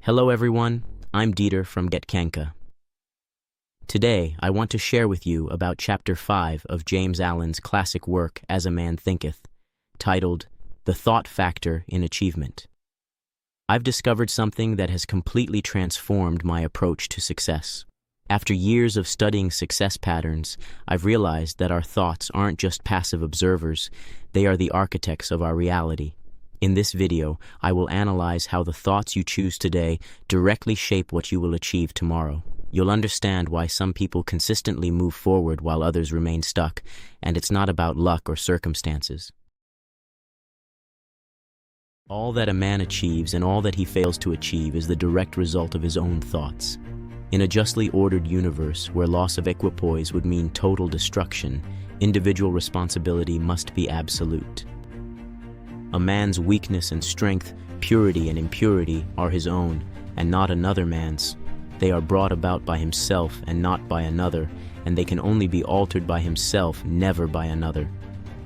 Hello everyone, I'm Dieter from Get Kanka. Today, I want to share with you about Chapter 5 of James Allen's classic work, As a Man Thinketh, titled, The Thought Factor in Achievement. I've discovered something that has completely transformed my approach to success. After years of studying success patterns, I've realized that our thoughts aren't just passive observers, they are the architects of our reality. In this video, I will analyze how the thoughts you choose today directly shape what you will achieve tomorrow. You'll understand why some people consistently move forward while others remain stuck, and it's not about luck or circumstances. All that a man achieves and all that he fails to achieve is the direct result of his own thoughts. In a justly ordered universe where loss of equipoise would mean total destruction, individual responsibility must be absolute. A man's weakness and strength, purity and impurity are his own, and not another man's. They are brought about by himself and not by another, and they can only be altered by himself, never by another.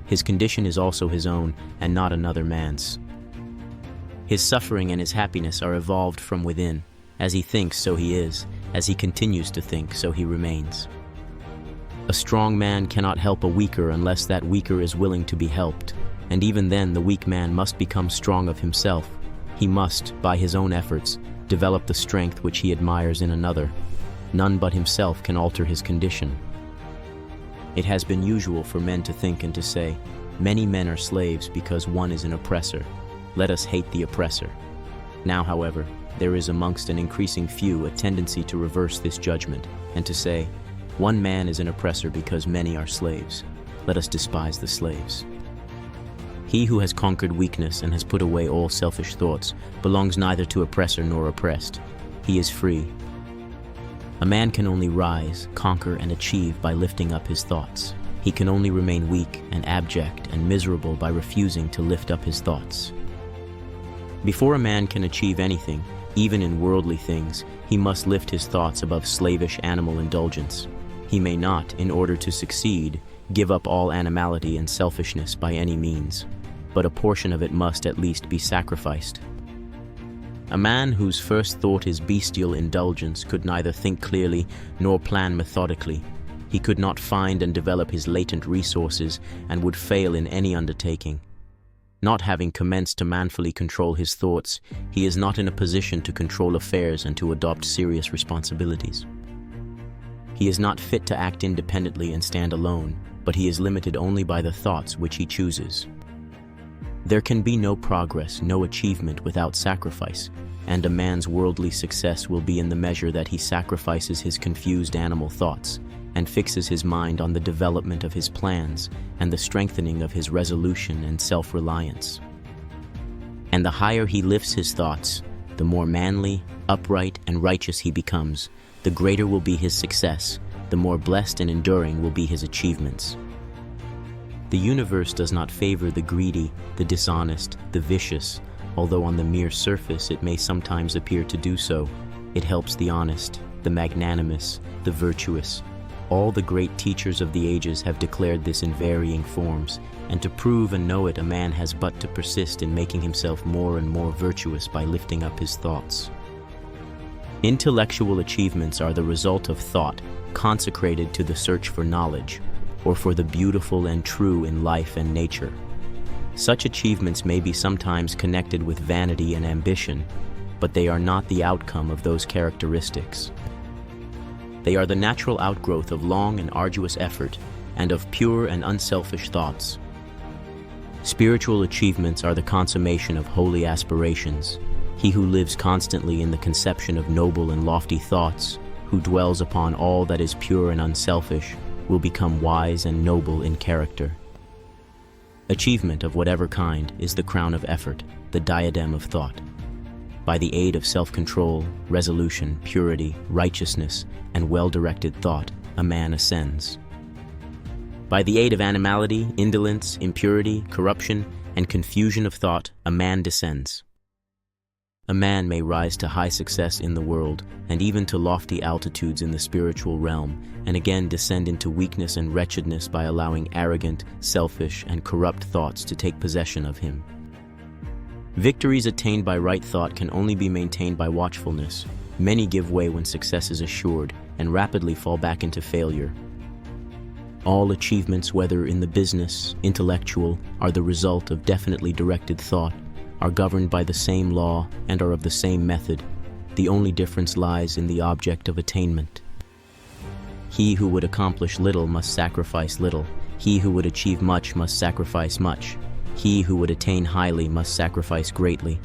His condition is also his own, and not another man's. His suffering and his happiness are evolved from within. As he thinks, so he is. As he continues to think, so he remains. A strong man cannot help a weaker unless that weaker is willing to be helped. And even then, the weak man must become strong of himself. He must, by his own efforts, develop the strength which he admires in another. None but himself can alter his condition. It has been usual for men to think and to say, "Many men are slaves because one is an oppressor. Let us hate the oppressor." Now, however, there is amongst an increasing few a tendency to reverse this judgment and to say, "One man is an oppressor because many are slaves. Let us despise the slaves." He who has conquered weakness and has put away all selfish thoughts belongs neither to oppressor nor oppressed. He is free. A man can only rise, conquer, and achieve by lifting up his thoughts. He can only remain weak and abject and miserable by refusing to lift up his thoughts. Before a man can achieve anything, even in worldly things, he must lift his thoughts above slavish animal indulgence. He may not, in order to succeed, give up all animality and selfishness by any means, but a portion of it must at least be sacrificed. A man whose first thought is bestial indulgence could neither think clearly nor plan methodically. He could not find and develop his latent resources and would fail in any undertaking. Not having commenced to manfully control his thoughts, he is not in a position to control affairs and to adopt serious responsibilities. He is not fit to act independently and stand alone, but he is limited only by the thoughts which he chooses. There can be no progress, no achievement without sacrifice, and a man's worldly success will be in the measure that he sacrifices his confused animal thoughts and fixes his mind on the development of his plans and the strengthening of his resolution and self-reliance. And the higher he lifts his thoughts, the more manly, upright, and righteous he becomes, the greater will be his success, the more blessed and enduring will be his achievements. The universe does not favor the greedy, the dishonest, the vicious, although on the mere surface it may sometimes appear to do so. It helps the honest, the magnanimous, the virtuous. All the great teachers of the ages have declared this in varying forms, and to prove and know it, a man has but to persist in making himself more and more virtuous by lifting up his thoughts. Intellectual achievements are the result of thought consecrated to the search for knowledge, or for the beautiful and true in life and nature. Such achievements may be sometimes connected with vanity and ambition, but they are not the outcome of those characteristics. They are the natural outgrowth of long and arduous effort and of pure and unselfish thoughts. Spiritual achievements are the consummation of holy aspirations. He who lives constantly in the conception of noble and lofty thoughts, who dwells upon all that is pure and unselfish, will become wise and noble in character. Achievement of whatever kind is the crown of effort, the diadem of thought. By the aid of self-control, resolution, purity, righteousness, and well-directed thought, a man ascends. By the aid of animality, indolence, impurity, corruption, and confusion of thought, a man descends. A man may rise to high success in the world, and even to lofty altitudes in the spiritual realm, and again descend into weakness and wretchedness by allowing arrogant, selfish, and corrupt thoughts to take possession of him. Victories attained by right thought can only be maintained by watchfulness. Many give way when success is assured and rapidly fall back into failure. All achievements, whether in the business, intellectual, are the result of definitely directed thought, are governed by the same law, and are of the same method. The only difference lies in the object of attainment. He who would accomplish little must sacrifice little. He who would achieve much must sacrifice much. He who would attain highly must sacrifice greatly.